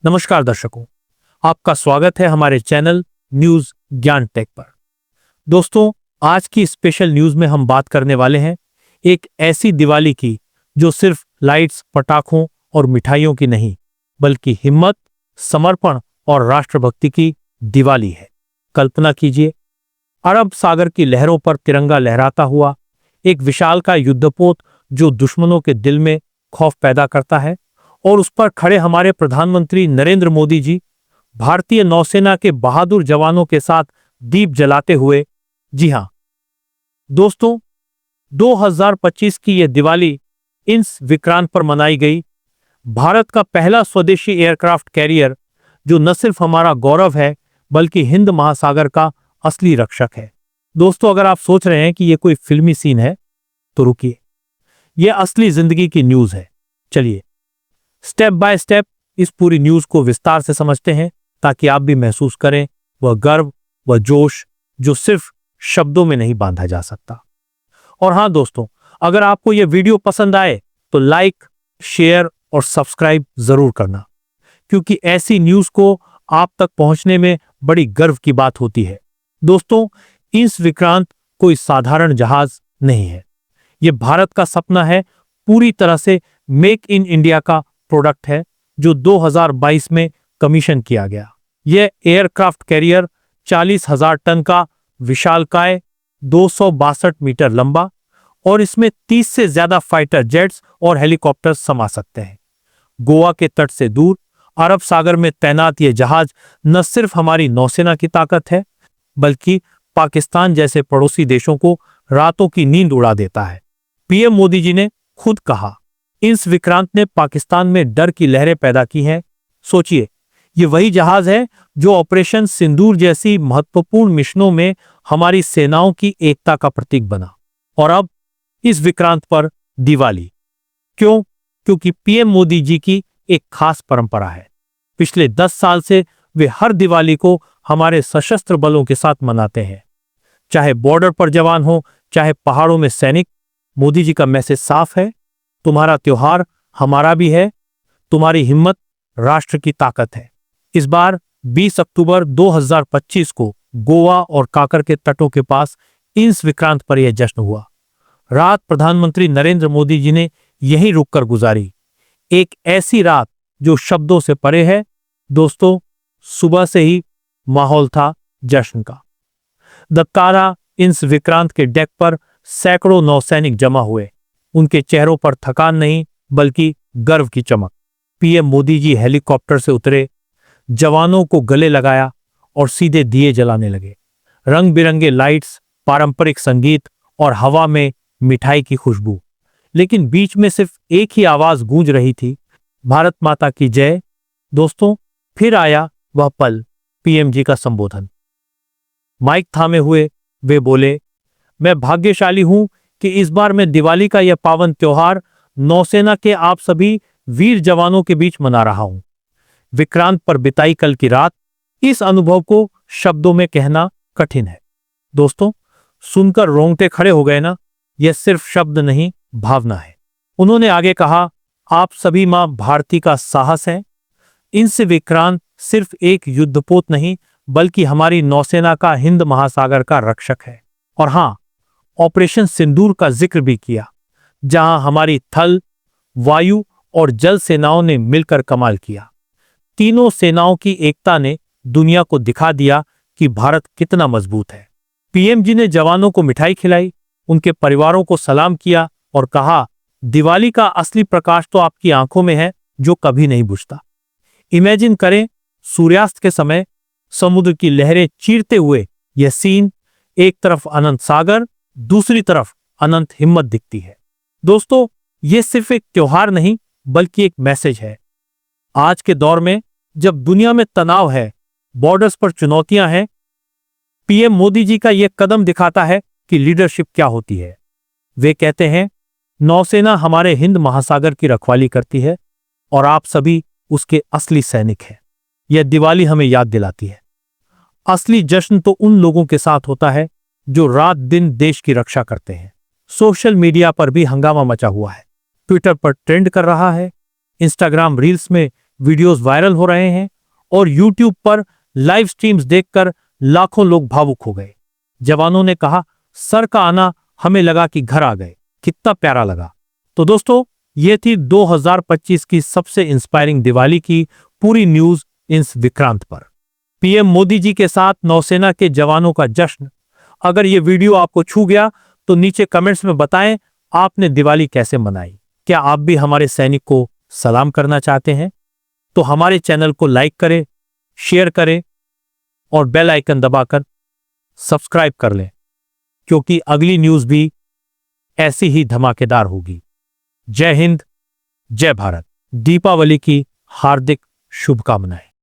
नमस्कार दर्शकों, आपका स्वागत है हमारे चैनल न्यूज ज्ञान टेक पर। दोस्तों, आज की स्पेशल न्यूज में हम बात करने वाले हैं एक ऐसी दिवाली की जो सिर्फ लाइट्स, पटाखों और मिठाइयों की नहीं, बल्कि हिम्मत, समर्पण और राष्ट्रभक्ति की दिवाली है। कल्पना कीजिए, अरब सागर की लहरों पर तिरंगा लहराता हुआ एक विशालकाय युद्धपोत जो दुश्मनों के दिल में खौफ पैदा करता है, और उस पर खड़े हमारे प्रधानमंत्री नरेंद्र मोदी जी भारतीय नौसेना के बहादुर जवानों के साथ दीप जलाते हुए। जी हां दोस्तों, 2025 की यह दिवाली इंस विक्रांत पर मनाई गई। भारत का पहला स्वदेशी एयरक्राफ्ट कैरियर जो न सिर्फ हमारा गौरव है बल्कि हिंद महासागर का असली रक्षक है। दोस्तों, अगर आप सोच रहे हैं कि यह कोई फिल्मी सीन है तो रुकिए, यह असली जिंदगी की न्यूज है। चलिए स्टेप बाय स्टेप इस पूरी न्यूज को विस्तार से समझते हैं ताकि आप भी महसूस करें वह गर्व, वह जोश जो सिर्फ शब्दों में नहीं बांधा जा सकता। और हां दोस्तों, अगर आपको यह वीडियो पसंद आए तो लाइक, शेयर और सब्सक्राइब जरूर करना, क्योंकि ऐसी न्यूज को आप तक पहुंचने में बड़ी गर्व की बात होती है। दोस्तों, इंस विक्रांत कोई साधारण जहाज नहीं है। यह भारत का सपना है, पूरी तरह से मेक इन इंडिया का प्रोडक्ट है जो 2022 में कमीशन किया गया। यह एयरक्राफ्ट कैरियर 40,000 टन का विशालकाय, 262 मीटर लंबा और इसमें 30 से ज्यादा फाइटर जेट्स और हेलीकॉप्टर्स समा सकते हैं। गोवा के तट से दूर अरब सागर में तैनात यह जहाज न सिर्फ हमारी नौसेना की ताकत है बल्कि पाकिस्तान जैसे पड़ोसी देशों को रातों की नींद उड़ा देता है। पीएम मोदी जी ने खुद कहा, इंस विक्रांत ने पाकिस्तान में डर की लहरें पैदा की हैं। सोचिए, ये वही जहाज है जो ऑपरेशन सिंदूर जैसी महत्वपूर्ण मिशनों में हमारी सेनाओं की एकता का प्रतीक बना। और अब इस विक्रांत पर दिवाली क्यों? क्योंकि पीएम मोदी जी की एक खास परंपरा है। पिछले 10 साल से वे हर दिवाली को हमारे सशस्त्र बलों के साथ मनाते हैं। चाहे बॉर्डर पर जवान हो, चाहे पहाड़ों में सैनिक, मोदी जी का मैसेज साफ है, तुम्हारा त्योहार हमारा भी है, तुम्हारी हिम्मत राष्ट्र की ताकत है। इस बार 20 अक्टूबर 2025 को गोवा और काकर के तटों के पास इंस विक्रांत पर यह जश्न हुआ। रात प्रधानमंत्री नरेंद्र मोदी जी ने यहीं रुककर गुजारी, एक ऐसी रात जो शब्दों से परे है। दोस्तों, सुबह से ही माहौल था जश्न का। दत्तारा इंस विक्रांत के डेक पर सैकड़ों नौसैनिक जमा हुए, उनके चेहरों पर थकान नहीं बल्कि गर्व की चमक। पीएम मोदी जी हेलीकॉप्टर से उतरे, जवानों को गले लगाया और सीधे दिए जलाने लगे। रंग बिरंगे लाइट्स, पारंपरिक संगीत और हवा में मिठाई की खुशबू। लेकिन बीच में सिर्फ एक ही आवाज गूंज रही थी, भारत माता की जय। दोस्तों, फिर आया वह पल, पीएम जी का संबोधन। माइक थामे हुए वे बोले, मैं भाग्यशाली हूं कि इस बार मैं दिवाली का यह पावन त्योहार नौसेना के आप सभी वीर जवानों के बीच मना रहा हूं। विक्रांत पर बिताई कल की रात, इस अनुभव को शब्दों में कहना कठिन है। दोस्तों, सुनकर रोंगटे खड़े हो गए ना? यह सिर्फ शब्द नहीं, भावना है। उन्होंने आगे कहा, आप सभी मां भारती का साहस हैं। इनसे विक्रांत सिर्फ एक युद्धपोत नहीं बल्कि हमारी नौसेना का हिंद महासागर का रक्षक है। और हां, ऑपरेशन सिंदूर का जिक्र भी किया, जहां हमारी थल, वायु और जल सेनाओं ने मिलकर कमाल किया। तीनों सेनाओं की एकता ने दुनिया को दिखा दिया कि भारत कितना मजबूत है। पीएम जी ने जवानों को मिठाई खिलाई, उनके परिवारों को सलाम किया और कहा, दिवाली का असली प्रकाश तो आपकी आंखों में है जो कभी नहीं बुझता। इमेजिन करें, सूर्यास्त के समय समुद्र की लहरें चीरते हुए यह सीन, एक तरफ अनंत सागर, दूसरी तरफ अनंत हिम्मत दिखती है। दोस्तों, यह सिर्फ एक त्योहार नहीं बल्कि एक मैसेज है। आज के दौर में जब दुनिया में तनाव है, बॉर्डर्स पर चुनौतियां हैं, पीएम मोदी जी का यह कदम दिखाता है कि लीडरशिप क्या होती है। वे कहते हैं, नौसेना हमारे हिंद महासागर की रखवाली करती है और आप सभी उसके असली सैनिक हैं। यह दिवाली हमें याद दिलाती है, असली जश्न तो उन लोगों के साथ होता है जो रात दिन देश की रक्षा करते हैं। सोशल मीडिया पर भी हंगामा मचा हुआ है। ट्विटर पर ट्रेंड कर रहा है, इंस्टाग्राम रील्स में वीडियोस वायरल हो रहे हैं और यूट्यूब पर लाइव स्ट्रीम्स देखकर लाखों लोग भावुक हो गए। जवानों ने कहा, सर का आना हमें लगा कि घर आ गए, कितना प्यारा लगा। तो दोस्तों, ये थी 2025 की सबसे इंस्पायरिंग दिवाली की पूरी न्यूज इन विक्रांत पर। पीएम मोदी जी के साथ नौसेना के जवानों का जश्न। अगर ये वीडियो आपको छू गया तो नीचे कमेंट्स में बताएं आपने दिवाली कैसे मनाई। क्या आप भी हमारे सैनिक को सलाम करना चाहते हैं? तो हमारे चैनल को लाइक करें, शेयर करें और बेल आइकन दबाकर सब्सक्राइब कर लें, क्योंकि अगली न्यूज भी ऐसी ही धमाकेदार होगी। जय हिंद, जय भारत। दीपावली की हार्दिक शुभकामनाएं।